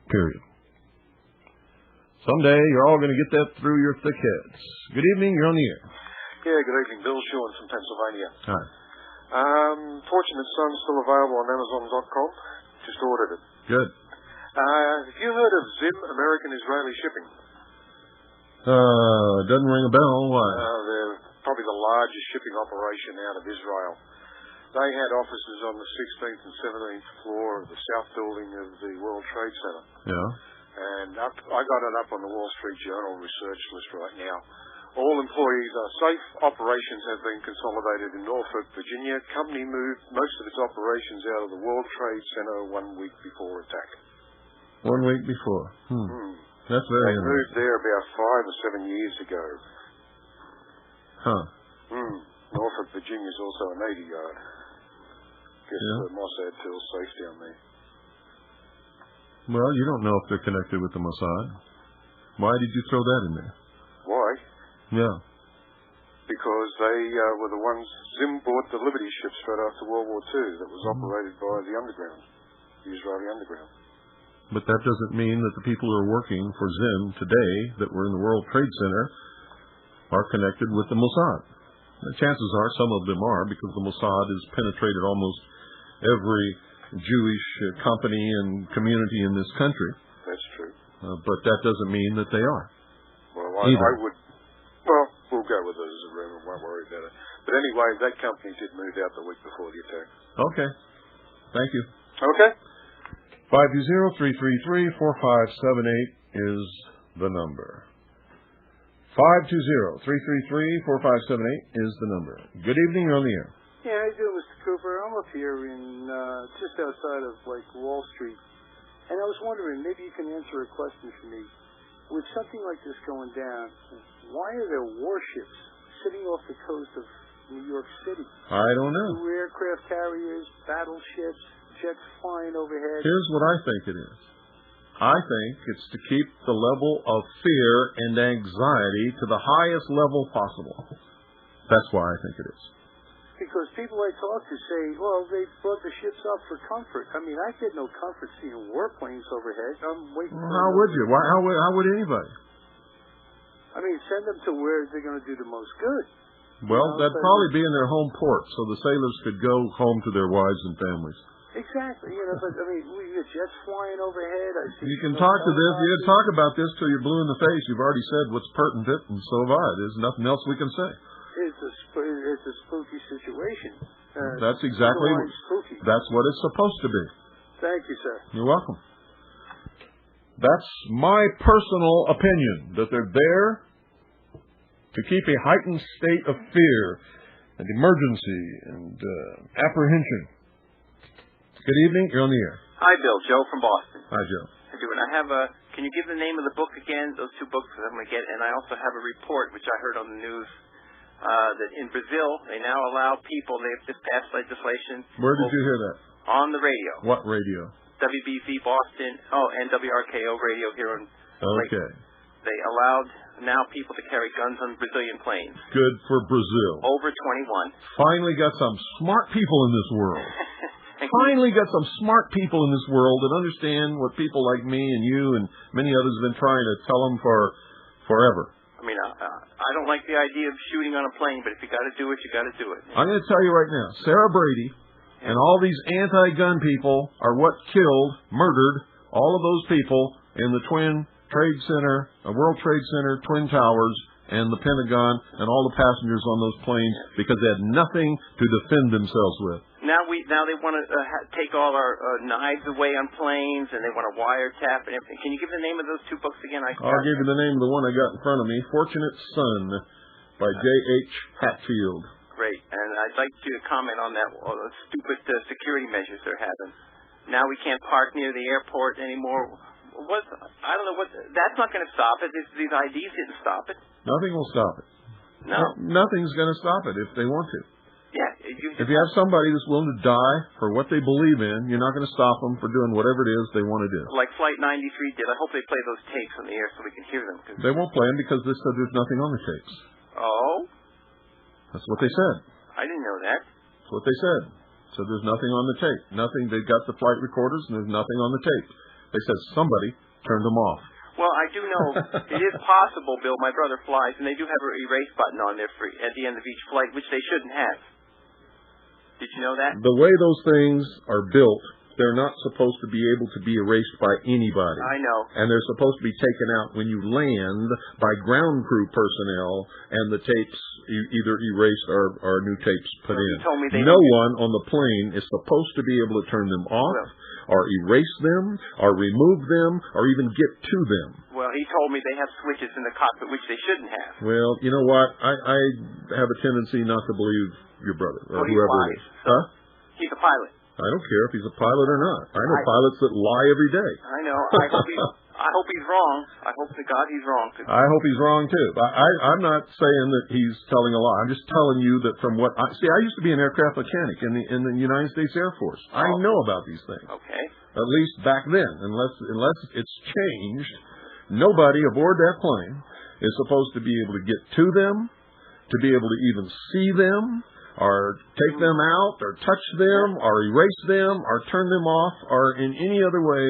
Period. Someday you're all going to get that through your thick heads. Good evening. You're on the air. Yeah, good evening. Bill Sean from Pennsylvania. Hi. Fortunate Son's still available on Amazon.com. Just ordered it. Good. Have you heard of Zim, American-Israeli Shipping? Doesn't ring a bell. Why? They're probably the largest shipping operation out of Israel. They had offices on the 16th and 17th floor of the South Building of the World Trade Center. Yeah. And I got it up on the Wall Street Journal research list right now. All employees are safe. Operations have been consolidated in Norfolk, Virginia. Company moved most of its operations out of the World Trade Center 1 week before attack. 1 week before. That's very interesting. They moved there about 5 or 7 years ago. Huh. Norfolk, Virginia is also a Navy Yard. Guess Mossad feels safe down there. Well, you don't know if they're connected with the Mossad. Why did you throw that in there? Why? Yeah. Because they were the ones, Zim bought the Liberty ship straight after World War II that was operated by the underground, the Israeli underground. But that doesn't mean that the people who are working for Zim today that were in the World Trade Center are connected with the Mossad. The chances are some of them are, because the Mossad has penetrated almost every Jewish company and community in this country. That's true. But that doesn't mean that they are. Well, I would... Well, we'll go with it as a rumor. Won't worry about it. But anyway, that company did move out the week before the attack. Okay. Thank you. Okay. 520-333-4578 is the number. 520-333-4578 is the number. Good evening. You're on the air. Yeah, how you doing, Mr. Cooper? I'm up here in just outside of Wall Street, and I was wondering, maybe you can answer a question for me. With something like this going down, why are there warships sitting off the coast of New York City? I don't know. Aircraft carriers, battleships, jets flying overhead. Here's what I think it is. I think it's to keep the level of fear and anxiety to the highest level possible. That's why I think it is. Because people I talk to say, well, they brought the ships up for comfort. I mean, I get no comfort seeing warplanes overhead. I'm waiting. Well, how would you? How would anybody? I mean, send them to where they're going to do the most good. Well, that'd probably be in their home port, so the sailors could go home to their wives and families. Exactly. But I mean, we get jets flying overhead. You can talk to this. You can talk about this till you're blue in the face. You've already said what's pertinent, and so have I. There's nothing else we can say. It's a spooky situation. That's exactly that's what it's supposed to be. Thank you, sir. You're welcome. That's my personal opinion, that they're there to keep a heightened state of fear and emergency and apprehension. Good evening. You're on the air. Hi, Bill. Joe from Boston. Hi, Joe. I do, and I have can you give the name of the book again? Those 2 books that I'm going to get, and I also have a report, which I heard on the news, that in Brazil, they now allow people, they have just passed legislation. Where did you hear that? On the radio. What radio? WBZ Boston, and WRKO radio here in Okay. They allowed now people to carry guns on Brazilian planes. Good for Brazil. Over 21. Finally got some smart people in this world. And finally got some smart people in this world that understand what people like me and you and many others have been trying to tell them for forever. I mean, I don't like the idea of shooting on a plane, but if you got to do it, you got to do it. I'm going to tell you right now, Sarah Brady and all these anti-gun people are what murdered all of those people in the World Trade Center, Twin Towers, and the Pentagon, and all the passengers on those planes because they had nothing to defend themselves with. Now they want to take all our knives away on planes, and they want to wiretap and everything. Can you give the name of those two books again? I'll give you the name of the one I got in front of me, Fortunate Son, by J.H. Hatfield. Great, and I'd like you to comment on that, all the stupid security measures they're having. Now we can't park near the airport anymore. I don't know that's not going to stop it. These IDs didn't stop it. Nothing will stop it. No. Nothing's going to stop it if they want to. Yeah. If you have somebody that's willing to die for what they believe in, you're not going to stop them for doing whatever it is they want to do. Like Flight 93 did. I hope they play those tapes on the air so we can hear them. They won't play them because they said there's nothing on the tapes. Oh? That's what they said. I didn't know that. That's what they said. So there's nothing on the tape. Nothing. They got the flight recorders and there's nothing on the tape. They said somebody turned them off. Well, I do know it is possible, Bill. My brother flies, and they do have an erase button on there at the end of each flight, which they shouldn't have. Did you know that? The way those things are built, they're not supposed to be able to be erased by anybody. I know. And they're supposed to be taken out when you land by ground crew personnel, and the tapes either erased or new tapes put in. Told me no one on the plane is supposed to be able to turn them off, or erase them, or remove them, or even get to them. Well, he told me they have switches in the cockpit, which they shouldn't have. Well, you know what? I have a tendency not to believe your brother, or whoever it is. Huh? He's a pilot. I don't care if he's a pilot or not. I know pilots that lie every day. I know. I hope he's wrong. I hope to God he's wrong. I hope he's wrong, too. I'm not saying that he's telling a lie. I'm just telling you that from what I used to be an aircraft mechanic in the United States Air Force. I know about these things. Okay. At least back then. Unless it's changed, nobody aboard that plane is supposed to be able to get to them, to be able to even see them, or take them out, or touch them, or erase them, or turn them off, or in any other way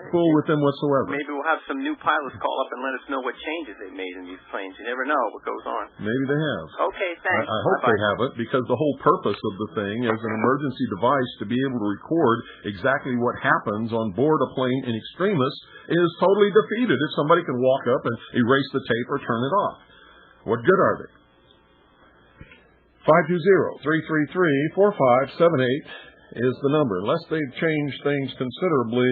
fool with them whatsoever. Maybe we'll have some new pilots call up and let us know what changes they made in these planes. You never know what goes on. Maybe they have. Okay, thanks. I hope they haven't, because the whole purpose of the thing is an emergency device to be able to record exactly what happens on board a plane in extremis is totally defeated if somebody can walk up and erase the tape or turn it off. What good are they? 520-333-4578 is the number. Unless they've changed things considerably.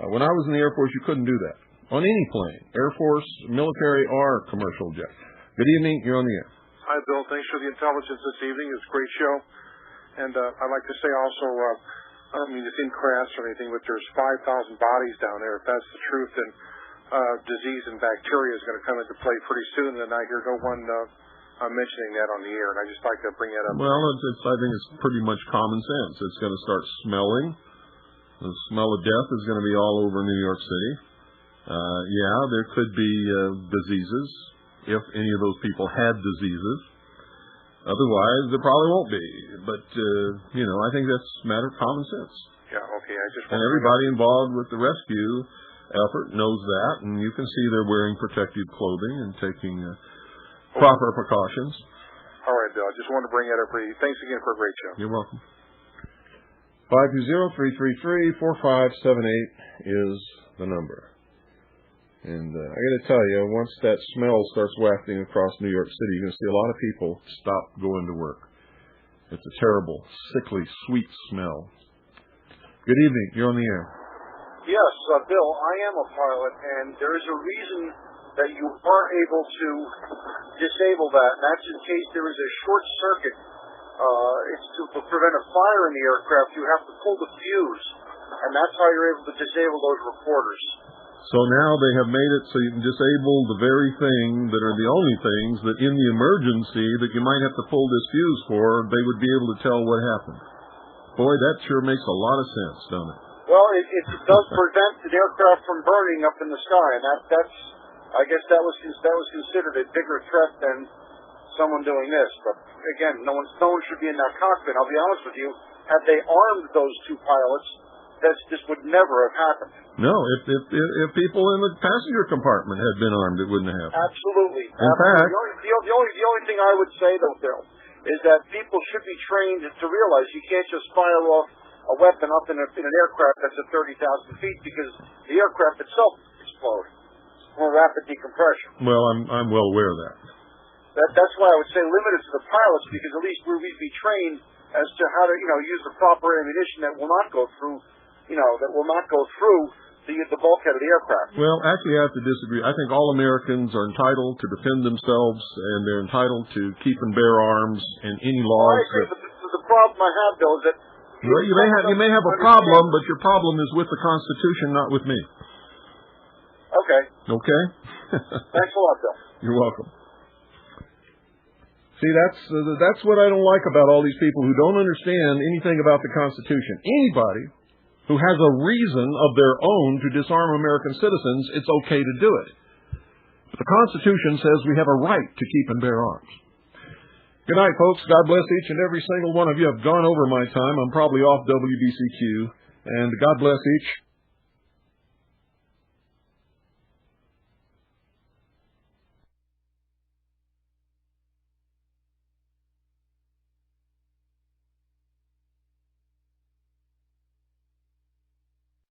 When I was in the Air Force, you couldn't do that. On any plane, Air Force, military, or commercial jet. Good evening. You're on the air. Hi, Bill. Thanks for the intelligence this evening. It's a great show. And I'd like to say also, I don't mean to seem crass or anything, but there's 5,000 bodies down there. If that's the truth, then disease and bacteria is going to come into play pretty soon. And I hear no one mentioning that on the air, and I just like to bring that up. Well, I think it's pretty much common sense. It's going to start smelling. The smell of death is going to be all over New York City. There could be diseases, if any of those people had diseases. Otherwise, there probably won't be. But, I think that's a matter of common sense. Yeah, okay. And everybody involved with the rescue effort knows that, and you can see they're wearing protective clothing and taking proper precautions. All right, Bill. I just wanted to bring that up for you. Thanks again for a great show. You're welcome. 520-333-4578 is the number. And I got to tell you, once that smell starts wafting across New York City, you're going to see a lot of people stop going to work. It's a terrible, sickly, sweet smell. Good evening. You're on the air. Yes, Bill, I am a pilot, and there is a reason that you are able to disable that, and that's in case there is a short circuit. It's to prevent a fire in the aircraft. You have to pull the fuse, and that's how you're able to disable those recorders. So now they have made it so you can disable the very thing that are the only things that in the emergency that you might have to pull this fuse for, they would be able to tell what happened. Boy, that sure makes a lot of sense, don't it? Well, it does prevent the aircraft from burning up in the sky, and that's I guess that was considered a bigger threat than someone doing this. But again, no one should be in that cockpit. I'll be honest with you. had they armed those two pilots, this would never have happened. No, if people in the passenger compartment had been armed, it wouldn't have happened. Absolutely. In fact, the only thing I would say, though, Bill, is that people should be trained to realize you can't just fire off a weapon up in an aircraft that's at 30,000 feet because the aircraft itself explode from rapid decompression. Well, I'm well aware of that. That's why I would say limit it to the pilots, because at least we'd be trained as to how to use the proper ammunition that will not go through the bulkhead of the aircraft. Well, actually, I have to disagree. I think all Americans are entitled to defend themselves, and they're entitled to keep and bear arms, and any laws. I agree, but the problem I have, Bill, is that you may have a problem, but your problem is with the Constitution, not with me. Okay. Okay. Thanks a lot, Bill. You're welcome. See, that's what I don't like about all these people who don't understand anything about the Constitution. Anybody who has a reason of their own to disarm American citizens, it's okay to do it. But the Constitution says we have a right to keep and bear arms. Good night, folks. God bless each and every single one of you. I've gone over my time. I'm probably off WBCQ. And God bless each